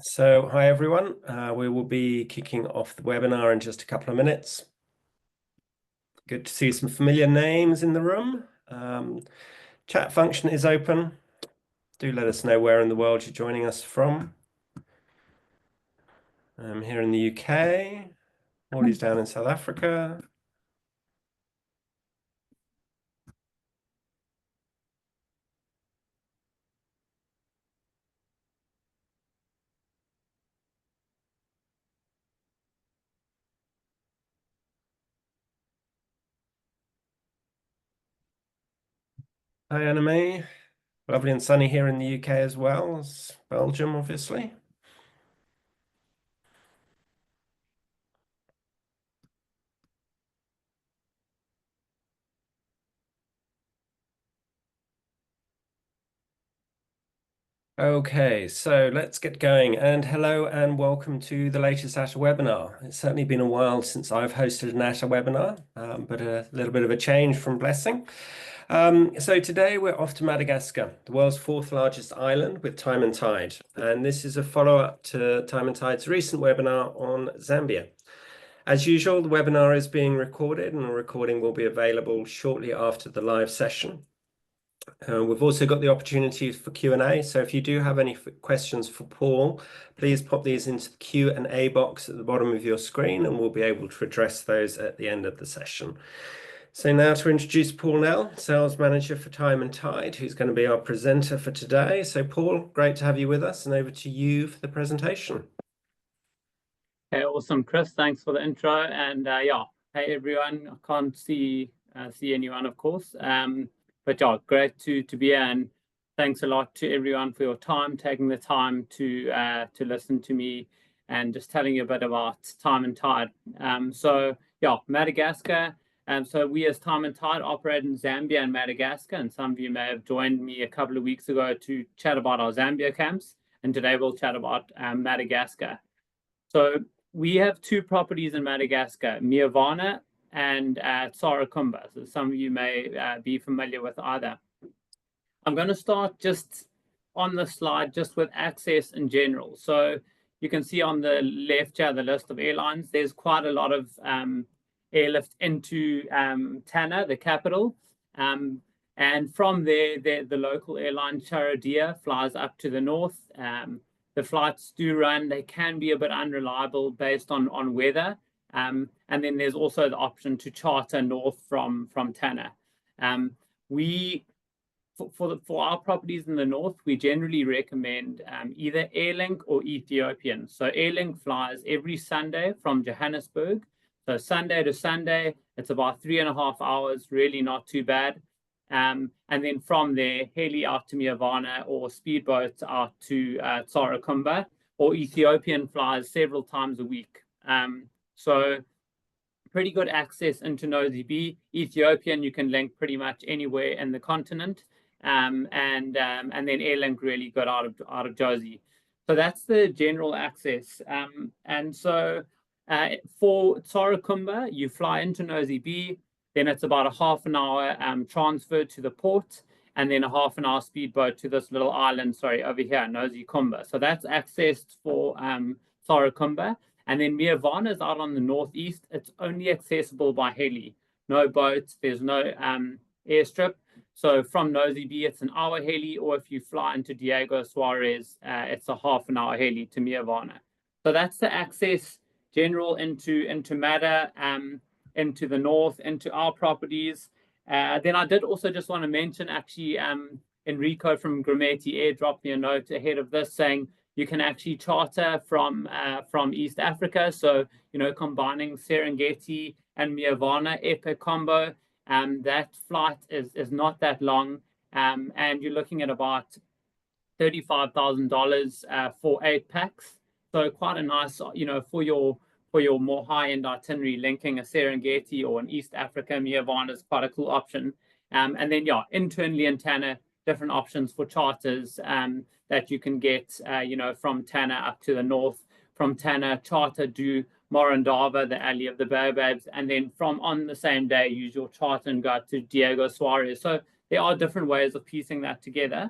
So, hi everyone. We will be kicking off the webinar in just a couple of minutes. Good to see some familiar names in the room. Chat function is open. Do let us know where in the world you're joining us from. I'm here in the UK. Morley's down in South Africa. Hi, Anime. Lovely and sunny here in the UK as well as Belgium, obviously. Okay, so let's get going. And hello and welcome to the latest ATA webinar. It's certainly been a while since I've hosted an ATA webinar, but a little bit of a change from Blessing. So today we're off to Madagascar, the world's fourth largest island with Time and Tide. And this is a follow-up to Time and Tide's recent webinar on Zambia. As usual, the webinar is being recorded and a recording will be available shortly after the live session. We've also got the opportunity for Q&A, so if you do have any questions for Paul, please pop these into the Q&A box at the bottom of your screen and we'll be able to address those at the end of the session. So now to introduce Paul Nell, Sales Manager for Time and Tide, who's going to be our presenter for today. So Paul, great to have you with us and over to you for the presentation. Hey, awesome, Chris. Thanks for the intro. And yeah, hey everyone. I can't see anyone, of course. But yeah, great to be here, and thanks a lot to everyone for your time, taking the time to listen to me and just telling you a bit about Time and Tide. So yeah, Madagascar. So we as Time and Tide operate in Zambia and Madagascar, and some of you may have joined me a couple of weeks ago to chat about our Zambia camps, and today we'll chat about Madagascar. So we have two properties in Madagascar, Miavana and Tsarakumba. So some of you may be familiar with either. I'm going to start just on the slide just with access in general. So you can see on the left here the list of airlines. There's quite a lot of airlift into Tana, the capital. And from there, the local airline Charadia flies up to the north. The flights do run. They can be a bit unreliable based on weather. And then there's also the option to charter north from Tana. For our properties in the north, we generally recommend either Airlink or Ethiopian. So Airlink flies every Sunday from Johannesburg. So Sunday to Sunday, it's about 3.5 hours, really not too bad. And then from there, heli out to Miavana or speedboats out to Tsarakumba, or Ethiopian flies several times a week. So pretty good access into Nosy Be. Ethiopian, you can link pretty much anywhere in the continent. And then Airlink really good out of Jozi. So that's the general access. And so for Tsarakumba, you fly into Nosy Be. Then it's about a half an hour transfer to the port, and then a half an hour speedboat to this little island, over here, Nosy Kumba. So that's accessed for Tsarakumba. And then Miavana is out on the northeast. It's only accessible by heli. No boats, there's no airstrip. So from Nosy Be, it's an hour heli, or if you fly into Diego Suarez, it's a half an hour heli to Miavana. So that's the access general into Mada. Into the north, into our properties. Then I did also just want to mention, actually, Enrico from Grimeti Air dropped me a note ahead of this saying you can actually charter from East Africa. So, combining Serengeti and Miavana, epic combo. That flight is not that long. And you're looking at about $35,000 for 8 packs. So quite a nice, for your more high-end itinerary, linking a Serengeti or an East Africa, Miavana is quite a cool option. And then, yeah, internally in Tana, different options for charters that you can get, from Tana up to the north. From Tana, charter do Morondava, the Alley of the Baobabs, and then from on the same day, use your charter and go to Diego Suarez. So there are different ways of piecing that together.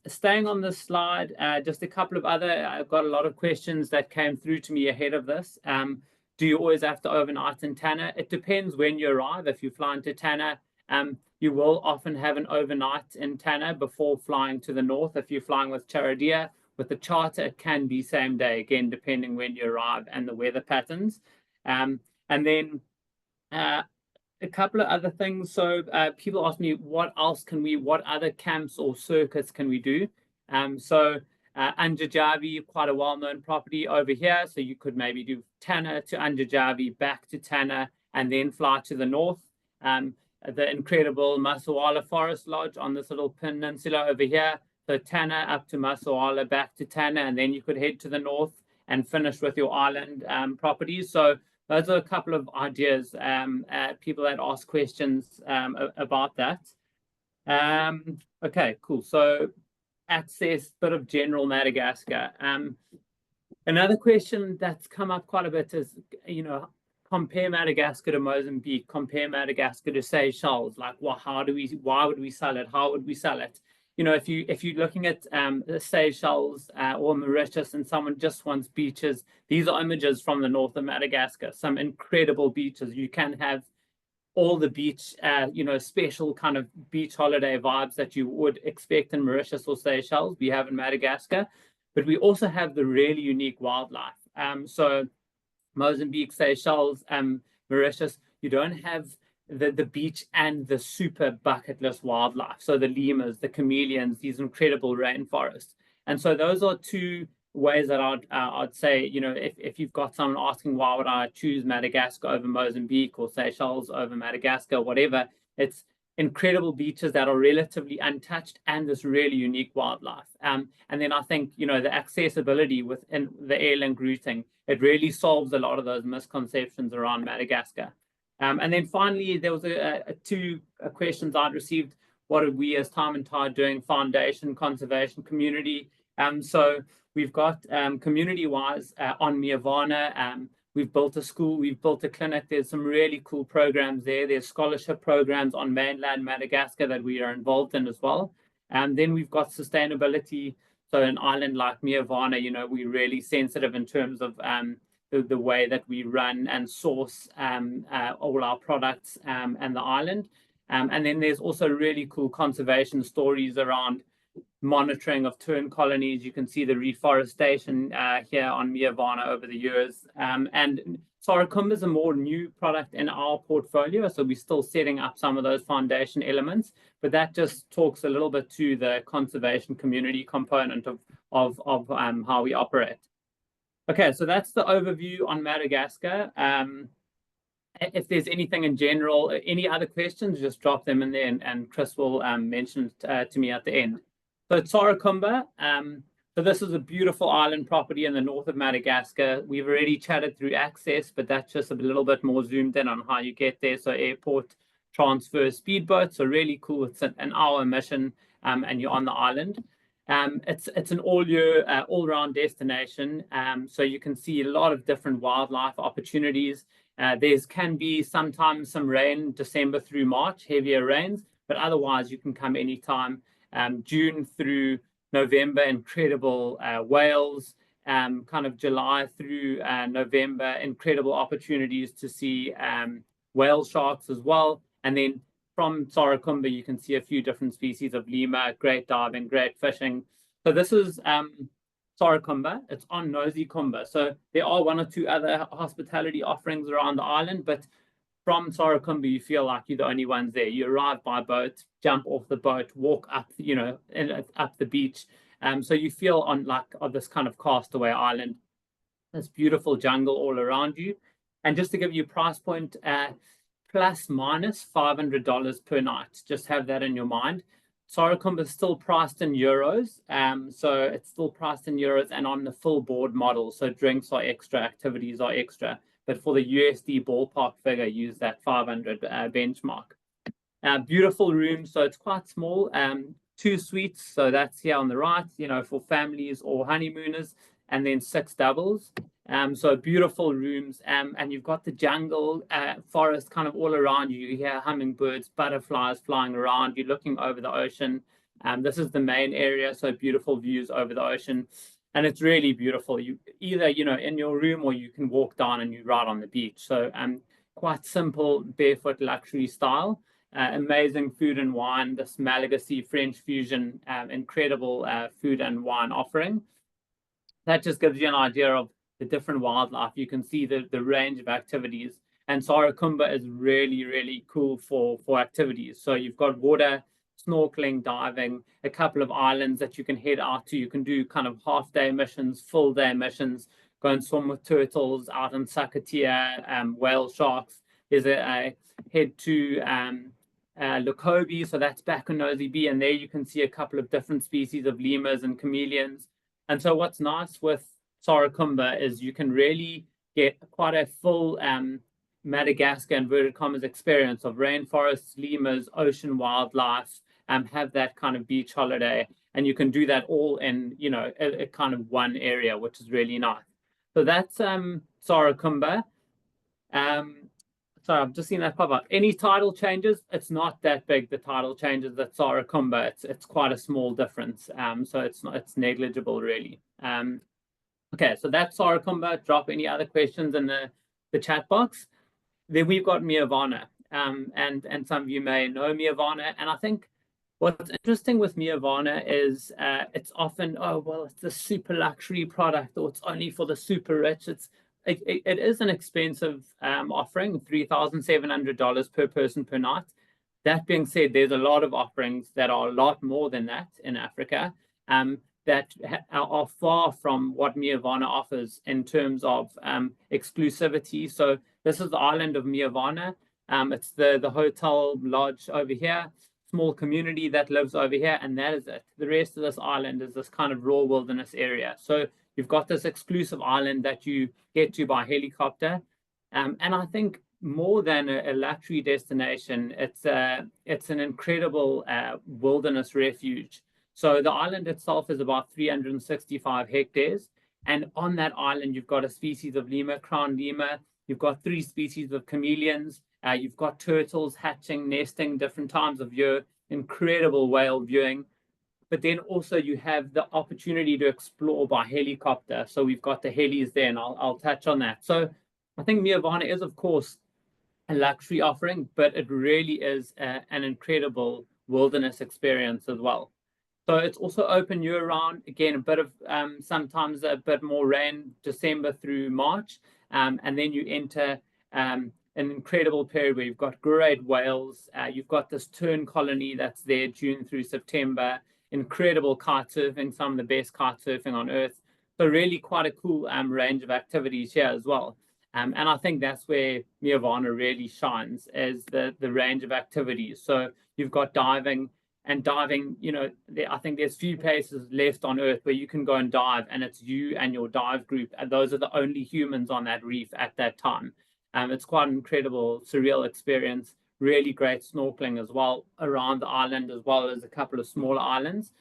Staying on this slide, just a couple of other, I've got a lot of questions that came through to me ahead of this. Do you always have to overnight in Tanna? It depends when you arrive. If you fly into Tanna, you will often have an overnight in Tanna before flying to the north. If you're flying with Charadia, with the charter, it can be same day, again, depending when you arrive and the weather patterns. And then a couple of other things. So people ask me, what other camps or circuits can we do? Anjajavi, quite a well-known property over here. So you could maybe do Tanna to Anjajavi, back to Tanna, and then fly to the north. The incredible Masawala Forest Lodge on this little peninsula over here. So Tanna up to Masawala, back to Tanna, and then you could head to the north and finish with your island properties. So those are a couple of ideas, people that ask questions about that. Okay, cool. So access, bit of general Madagascar. Another question that's come up quite a bit is, compare Madagascar to Mozambique, compare Madagascar to Seychelles. Like, well, why would we sell it? How would we sell it? If you're looking at Seychelles or Mauritius and someone just wants beaches, these are images from the north of Madagascar, some incredible beaches. You can have all the beach, special kind of beach holiday vibes that you would expect in Mauritius or Seychelles, we have in Madagascar, but we also have the really unique wildlife. So Mozambique, Seychelles, Mauritius, you don't have the beach and the super bucket list wildlife. So the lemurs, the chameleons, these incredible rainforests. And so those are two ways that I'd say, if you've got someone asking why would I choose Madagascar over Mozambique or Seychelles over Madagascar, whatever, it's incredible beaches that are relatively untouched and this really unique wildlife. And then I think, the accessibility within the airlink routing, it really solves a lot of those misconceptions around Madagascar. And then finally, there was two questions I'd received. What are we as Time and Tide doing? Foundation, conservation, community. So we've got community-wise on Miavana, we've built a school, we've built a clinic. There's some really cool programs there. There's scholarship programs on mainland Madagascar that we are involved in as well. And then we've got sustainability. So an island like Miavana, we're really sensitive in terms of the way that we run and source all our products and the island. And then there's also really cool conservation stories around monitoring of tern colonies. You can see the reforestation here on Miavana over the years. And Sorghum is a more new product in our portfolio, so we're still setting up some of those foundation elements, but that just talks a little bit to the conservation community component of how we operate. Okay, so that's the overview on Madagascar. If there's anything in general, any other questions, just drop them in there and Chris will mention it to me at the end. So Tsarakumba, so this is a beautiful island property in the north of Madagascar. We've already chatted through access, but that's just a little bit more zoomed in on how you get there. So airport, transfer, speedboat, so really cool. It's an hour mission and you're on the island. It's an all-year, all-round destination, so you can see a lot of different wildlife opportunities. There's can be sometimes some rain, December through March, heavier rains, but otherwise you can come anytime. June through November, incredible whales. Kind of July through November, incredible opportunities to see whale sharks as well. And then from Tsarakumba, you can see a few different species of lemur, great diving, great fishing. So this is Tsarakumba. It's on Nosy Kumba. So there are one or two other hospitality offerings around the island, but from Tsarakumba, you feel like you're the only ones there. You arrive by boat, jump off the boat, walk up, up the beach. So you feel on this kind of castaway island. This beautiful jungle all around you. And just to give you a price point, plus minus $500 per night. Just have that in your mind. Tsarakumba is still priced in euros. So it's still priced in euros and on the full board model. So drinks are extra, activities are extra. But for the USD ballpark figure, use that 500 benchmark. Beautiful room. So it's quite small. 2 suites. So that's here on the right, for families or honeymooners. And then 6 doubles. So beautiful rooms, and you've got the jungle, forest kind of all around you. You hear hummingbirds, butterflies flying around. You're looking over the ocean. This is the main area, so beautiful views over the ocean. And it's really beautiful. You either, in your room, or you can walk down and you ride on the beach. So quite simple, barefoot luxury style. Amazing food and wine, this Malagasy French fusion, incredible food and wine offering. That just gives you an idea of the different wildlife. You can see the range of activities. And Sarakumba is really, really cool for activities. So you've got water, snorkeling, diving, a couple of islands that you can head out to. You can do kind of half-day missions, full-day missions, go and swim with turtles out in Sakatia, whale sharks. There's a head to Lokobi, so that's back on Nosy Be, and there you can see a couple of different species of lemurs and chameleons. And so what's nice with Sarakumba is you can really get quite a full Madagascar inverted commas experience of rainforests, lemurs, ocean wildlife, have that kind of beach holiday, and you can do that all in a kind of one area, which is really nice. So that's Sarakumba. So I've just seen that pop up. Any title changes? It's not that big, the title changes at Sarakumba. It's quite a small difference. So it's negligible really. Okay, so that's Sarakumba. Drop any other questions in the chat box. Then we've got Miavana. And some of you may know Miavana. And I think what's interesting with Miavana is it's often, oh, well, it's a super luxury product, or it's only for the super rich. It is an expensive offering, $3,700 per person per night. That being said, there's a lot of offerings that are a lot more than that in Africa, that are far from what Miavana offers in terms of exclusivity. So this is the island of Miavana. It's the hotel lodge over here, small community that lives over here, and that is it. The rest of this island is this kind of raw wilderness area. So you've got this exclusive island that you get to by helicopter. And I think more than a luxury destination, it's an incredible wilderness refuge. So the island itself is about 365 hectares. And on that island, you've got a species of lemur, crown lemur. You've got 3 species of chameleons. You've got turtles hatching, nesting different times of year, incredible whale viewing. But then also you have the opportunity to explore by helicopter. So we've got the helis there, and I'll touch on that. So I think Miavana is, of course, a luxury offering, but it really is an incredible wilderness experience as well. So it's also open year-round. Again, a bit of sometimes a bit more rain, December through March, and then you enter an incredible period where you've got great whales. You've got this tern colony that's there June through September. Incredible kite surfing, some of the best kite surfing on earth. So really quite a cool range of activities here as well. And I think that's where Miavana really shines, is the range of activities. So you've got diving, and diving, I think there's few places left on earth where you can go and dive, and it's you and your dive group, and those are the only humans on that reef at that time. It's quite an incredible, surreal experience. Really great snorkeling as well around the island, as well as a couple of smaller islands.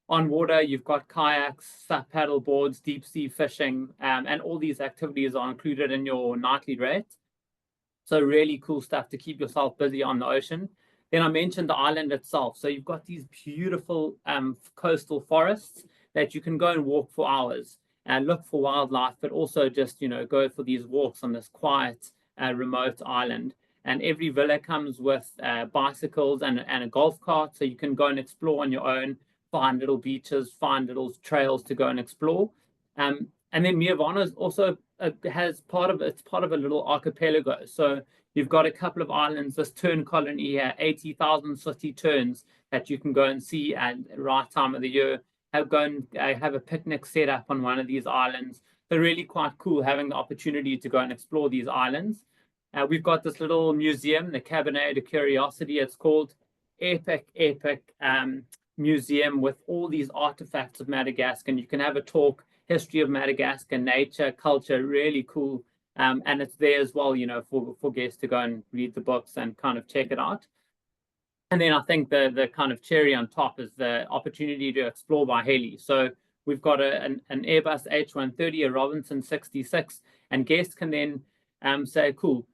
On water, you've got kayaks, SUP paddle boards, deep sea fishing, and all these activities are included in your nightly rate. So really cool stuff to keep yourself busy on the ocean. Then I mentioned the island itself. So you've got these beautiful coastal forests that you can go and walk for hours and look for wildlife, but also just, go for these walks on this quiet, remote island. And every villa comes with bicycles and a golf cart, so you can go and explore on your own, find little beaches, find little trails to go and explore. And then Miavana is also has part of a little archipelago. So you've got a couple of islands, this tern colony here, 80,000 sooty terns that you can go and see at the right time of the year. Have a picnic set up on one of these islands. So really quite cool having the opportunity to go and explore these islands. We've got this little museum, the Cabinet de Curiosity, it's called. Epic museum with all these artifacts of Madagascar. And you can have a talk, history of Madagascar, nature, culture, really cool. And it's there as well, for guests to go and read the books and kind of check it out. And then I think the kind of cherry on top is the opportunity to explore by heli. So we've got an Airbus H130, a Robinson 66, and guests can then say, cool,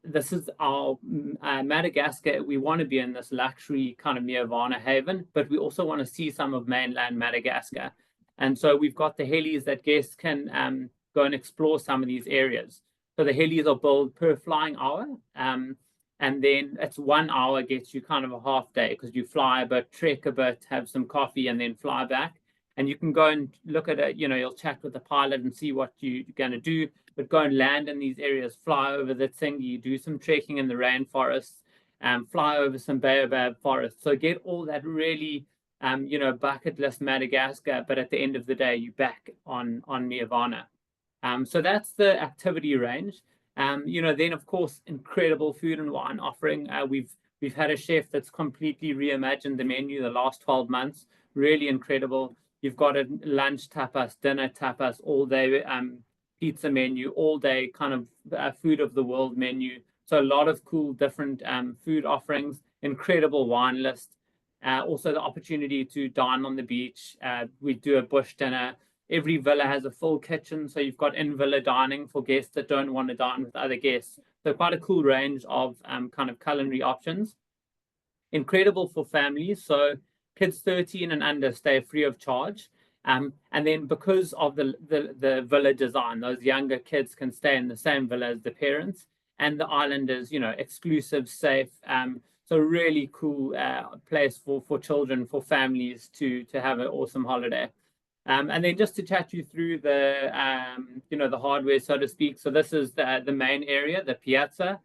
This is our Madagascar. We want to be in this luxury kind of Nirvana haven, but we also want to see some of mainland Madagascar. And so we've got the helis that guests can go and explore some of these areas. So the helis are billed per flying hour. And then it's 1 hour gets you kind of a half day because you fly a bit, trek a bit, have some coffee, and then fly back. And you can go and look at it, you'll chat with the pilot and see what you're going to do, but go and land in these areas, fly over the thing, you do some trekking in the rainforests, fly over some baobab forests. So get all that really, bucket list Madagascar, but at the end of the day, you're back on Nirvana. So that's the activity range. Then of course, incredible food and wine offering. We've had a chef that's completely reimagined the menu the last 12 months. Really incredible. You've got a lunch tapas, dinner tapas, all day pizza menu, all day kind of food of the world menu. So a lot of cool different food offerings, incredible wine list. Also the opportunity to dine on the beach. We do a bush dinner. Every villa has a full kitchen, so you've got in-villa dining for guests that don't want to dine with other guests. So quite a cool range of kind of culinary options. Incredible for families. So kids 13 and under stay free of charge. And then because of the villa design, those younger kids can stay in the same villa as the parents. And the island is, exclusive, safe. So really cool place for children, for families to have an awesome holiday. And then just to chat you through the hardware, so to speak. So this is the main area, the piazza.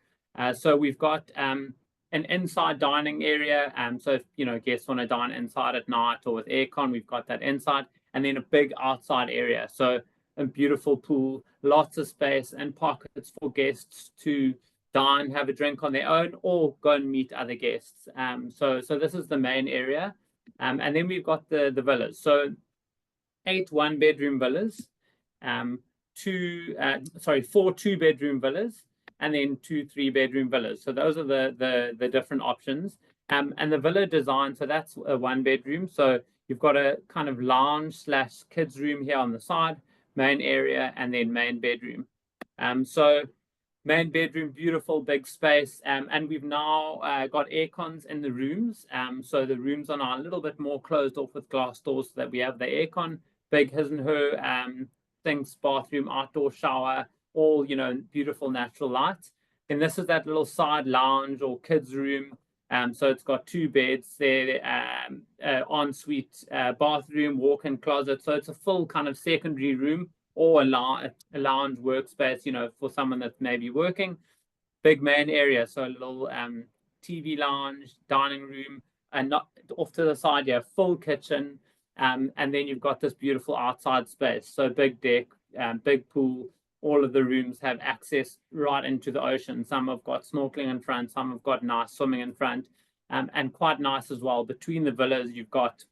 So we've got an inside dining area. So if guests want to dine inside at night or with aircon, we've got that inside, and then a big outside area. So a beautiful pool, lots of space and pockets for guests to dine, have a drink on their own, or go and meet other guests. So this is the main area, and then we've got the villas. So 8 one-bedroom villas, 4 two-bedroom villas, and then 2 three-bedroom villas. So those are the different options. And the villa design, so that's a 1-bedroom. So you've got a kind of lounge / kids room here on the side, main area, and then main bedroom. So main bedroom, beautiful big space, and we've now got air cons in the rooms. So the rooms are now a little bit more closed off with glass doors so that we have the air con. Big his and her sinks, bathroom, outdoor shower, all beautiful natural light. And this is that little side lounge or kids room. So it's got 2 beds there, ensuite bathroom, walk-in closet. So it's a full kind of secondary room or a lounge workspace, for someone that's maybe working. Big main area, so a little TV lounge, dining room, and not off to the side, full kitchen. And then you've got this beautiful outside space. So big deck, big pool. All of the rooms have access right into the ocean. Some have got snorkeling in front, some have got nice swimming in front, and quite nice as well. Between the villas, you've got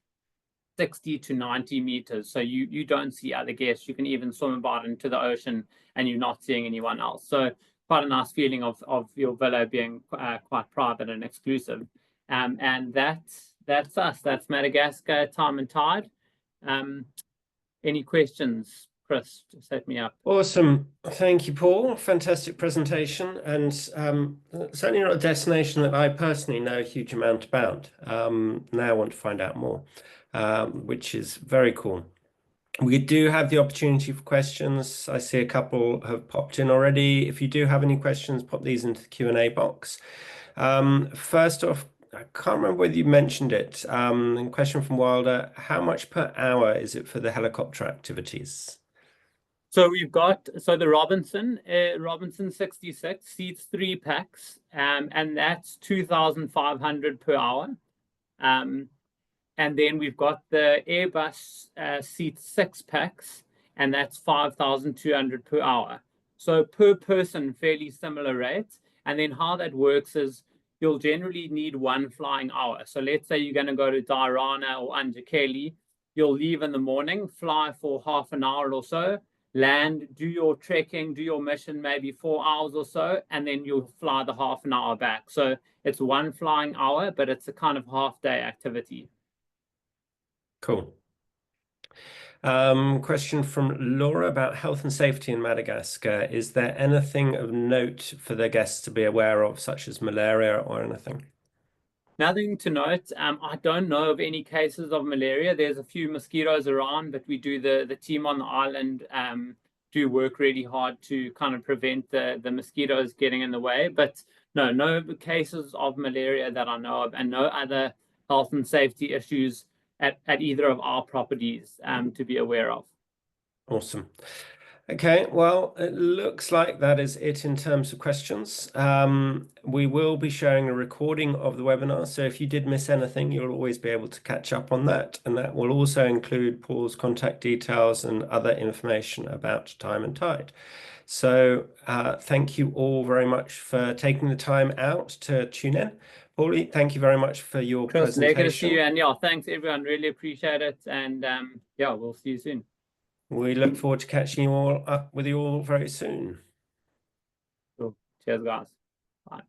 60 to 90 meters. So you don't see other guests. You can even swim about into the ocean and you're not seeing anyone else. So quite a nice feeling of your villa being quite private and exclusive. And that's us. That's Madagascar, time and tide. Any questions, Chris? Just set me up. Awesome. Thank you, Paul. Fantastic presentation. And certainly not a destination that I personally know a huge amount about. Now I want to find out more, which is very cool. We do have the opportunity for questions. I see a couple have popped in already. If you do have any questions, pop these into the Q&A box. First off, I can't remember whether you mentioned it. Question from Wilder: how much per hour is it for the helicopter activities? So we've got the Robinson 66 seats 3 packs, and that's 2,500 per hour. And then we've got the Airbus seats 6 packs, and that's 5,200 per hour. So per person, fairly similar rates. And then how that works is you'll generally need 1 flying hour. So let's say you're going to go to Dirana or Anjakeli. You'll leave in the morning, fly for half an hour or so, land, do your trekking, do your mission, maybe 4 hours or so, and then you'll fly the half an hour back. So it's 1 flying hour, but it's a kind of half-day activity. Cool. Question from Laura about health and safety in Madagascar. Is there anything of note for the guests to be aware of, such as malaria or anything? Nothing to note. I don't know of any cases of malaria. There's a few mosquitoes around, but we do the team on the island do work really hard to kind of prevent the mosquitoes getting in the way. But no cases of malaria that I know of, and no other health and safety issues at either of our properties to be aware of. Awesome. Okay, well, it looks like that is it in terms of questions. We will be sharing a recording of the webinar, so if you did miss anything, you'll always be able to catch up on that. And that will also include Paul's contact details and other information about Time and Tide. So thank you all very much for taking the time out to tune in. Paulie, thank you very much for your Chris, lekker to see you. presentation. And yeah, thanks everyone. Really appreciate it. And yeah, we'll see you soon. We look forward to catching you all up with you all very soon. Cool. Cheers, guys. Bye.